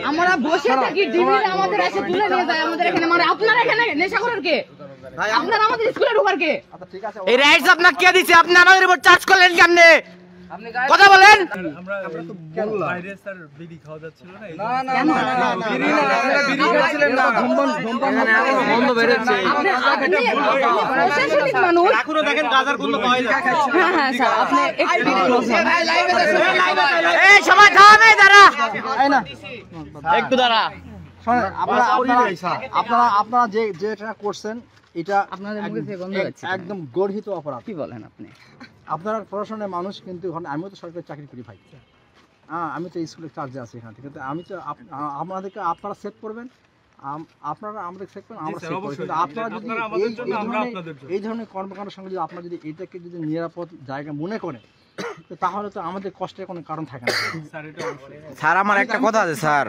আমরা বসে থাকি ডিবির আমাদের এসে তুলে নিয়ে যায় আমাদের এখানে মানে আপনারা এখানে নেশা করার কে আপনারা আমাদের স্কুলে ঢোকার কে এই রাইটস আপনাকে কে দিয়েছে আপনি আমাদের উপর চার্জ করলেন কেমনে কথা বলেন আমরা তো বললাম বাইরে স্যার বিড়ি খাওয়া যাচ্ছিল না না বিড়ি না আমরা বিড়ি খাচ্ছিলেন না ধূমপান বন্ধ বেরোচ্ছে প্রশাসনিক মানুষ এখনো দেখেন গাজার গন্ধ পাওয়া যায় হ্যাঁ স্যার আপনি এই সময় থামে দাঁড়া এই না একটু দাঁড়া শুনুন আপনারা যেটা করছেন এটা আপনাদের মুখে থেকে গন্ধ হচ্ছে একদম গর্হিত অপরাধ। কি বলেন আপনি? আপনারা প্রশাসনের মানুষ কিন্তু আমিও তো সরকারি চাকরি করি ভাই, আমি তো স্কুলের চার্জে আছি এখান থেকে, কিন্তু আমি তো আপনাদেরকে আপনারা সেভ করবেন, আপনারা আমাদের সেভ করেন, আমরা সেভ করি। কিন্তু আপনারা যদি এই ধরনের কর্মকাণ্ডের সঙ্গে যদি আপনারা যদি এটাকে যদি নিরাপদ জায়গা মনে করেন তাহলে তো আমাদের কষ্টের কোনো কারণ থাকে না। স্যার আমার একটা কথা আছে স্যার,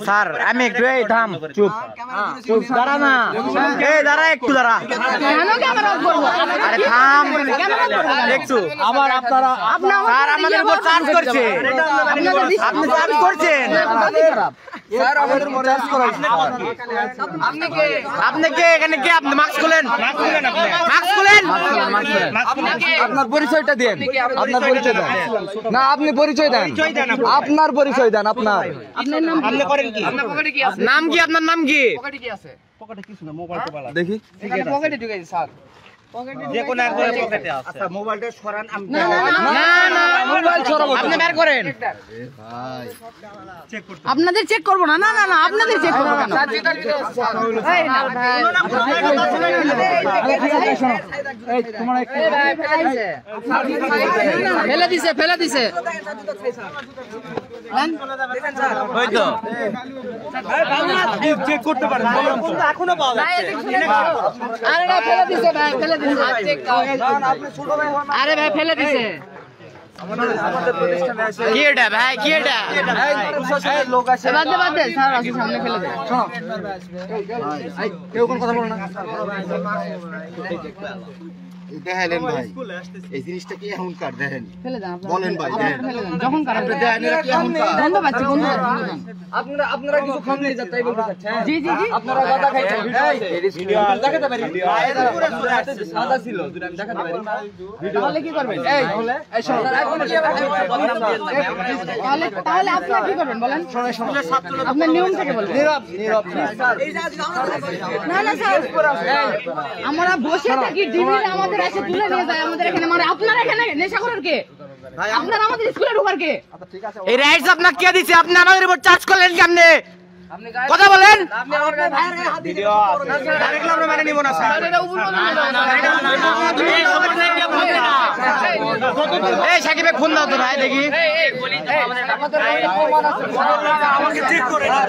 স্যার আমি একটু এই থাম চুপ চুপ দাঁড়া না এই দাঁড়া একটু দাঁড়া কেন ক্যামেরা অফ করব? আরে থাম একটু আবার আপনারা স্যার আমাদের উপর চার্জ করছে আপনি চার্জ করছেন স্যার আমাদের উপর চার্জ করা আপনি কে এখানে কে আপনি মাস্ক খুলেন মাস্ক খুলেন আপনার পরিচয়টা দেন, আপনার পরিচয় দেন না, আপনি পরিচয় দেন, আপনার পরিচয় দেন, আপনার আপনার নাম আপনি করেন কি আপনার পকেটে কি আছে নাম কি আপনার নাম কি পকেটে কি আছে? পকেটে কিছু না, মোবাইলটা বালা দেখি এখানে পকেটে ঢুকাইছে স্যার, যে কোন এক পকেটে আছে। আচ্ছা মোবাইলটা সরান, আমি না না মোবাইল ছড়াবো আপনি বের করেন আপনাদের চেক করব না, না না না আপনাদের চেক করব কেন? এই না ভাই এই তোমার ফেলে দিছে ফেলে দিছে ওই তো চেক করতে পারেন এখনো পাওয়া যাচ্ছে আরে না ফেলে দিছে ভাই ফেলে দিছে আরে ভাই ফেলে দিছে কি এটা ভাই কি এটা লোক আছে, বাদ দে স্যার আছে সামনে ফেলে দে শোনো কেউ কোনো কথা বলো না। দেখেন ভাই এই জিনিসটা কি এখন কার দেখেন ফেলে দেন বলেন ভাই, ফেলে দেন যখন কারণ দেখেন এরা কি এখন কার বন্ধ পাচ্ছি বন্ধ আপনারা কিছু খান নিয়ে যান তাই বলতে চাচ্ছেন? জি জি জি আপনারা কথা খাইছেন ভিডিও দেখাতে পারি সাদা ছিল যদি আমি দেখাতে পারি তাহলে কি করবেন? এই শোনো তাহলে আপনি কি করবেন বলেন? আপনার নিয়ম থেকে বলেন। নীরব না না স্যার আমরা বসে থাকি ডিবির আমাদের এসে তুলে নিয়ে যায় আমাদের এখানে মানে আপনারা এখানে নেশা করার কে আপনারা আমাদের স্কুলে ঢোকার কে ঠিক আছে এই রাইটস আপনাকে কে দিয়েছে আপনি আমাদের উপর চার্জ করলেন কেমনে কথা বলেন ভিডিও ডাইরেক্ট আমরা মেনে নিব না স্যার এই সাকিবে ফোন দাও তো ভাই দেখি আমাকে চেক করে না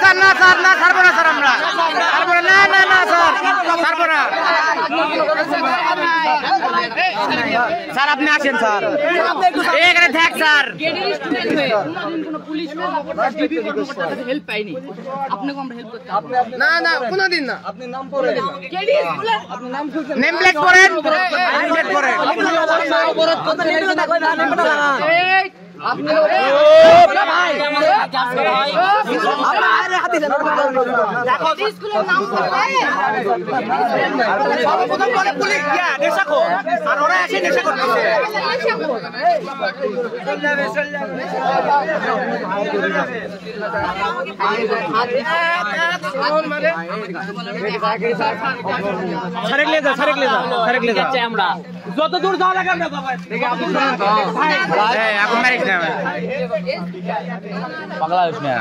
স্যার না ছাড়বো না স্যার আমরা ছাড়বো না না না স্যার ছাড়বো না স্যার আপনি আসেন স্যার এখানে থাক স্যার গেডের স্টুডেন্ট হয়ে কোনদিন কোনো পুলিশ ডিবি কর্মকর্তার কাছে হেল্প পাইনি আপনাকে আমরা হেল্প করতে না না কোনোদিন না আপনি নাম পড়ে গেডি স্কুলে আপনি নাম খুলছেন নেম প্লেট করেন নেম প্লেট করেন অবরোধ করতে লাগবে না এই আপনি ভাই আরে হাতে স্কুলের নাম সর্বপ্রথম বলে পুলিশ নেশা কর আর ওরা এসে নেশা করতেছে আমরা যত দূর যাওয়া লাগে আমরা বাবা এখন মারিস না পাগলা হইস না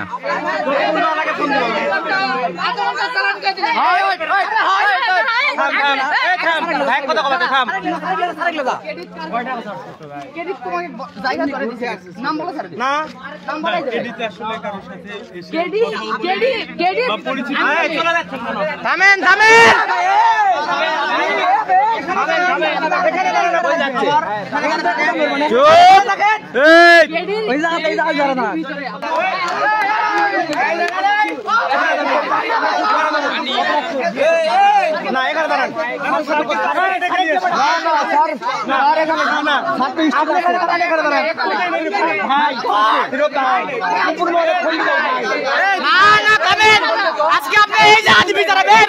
ভাই কথা কথা থাম গেডি তোমাকে জায়গা করে দিছে নাম বলো স্যার না নাম বলো এডিতে আসলে কারোর সাথে এসে গেডি পরিচিত চলে যাচ্ছেন থামেন থামেন গেডি ওই জায়গায় যারা না না এখানে দাঁড়ান আজকে আপনি এই জাতি বিচারাবেন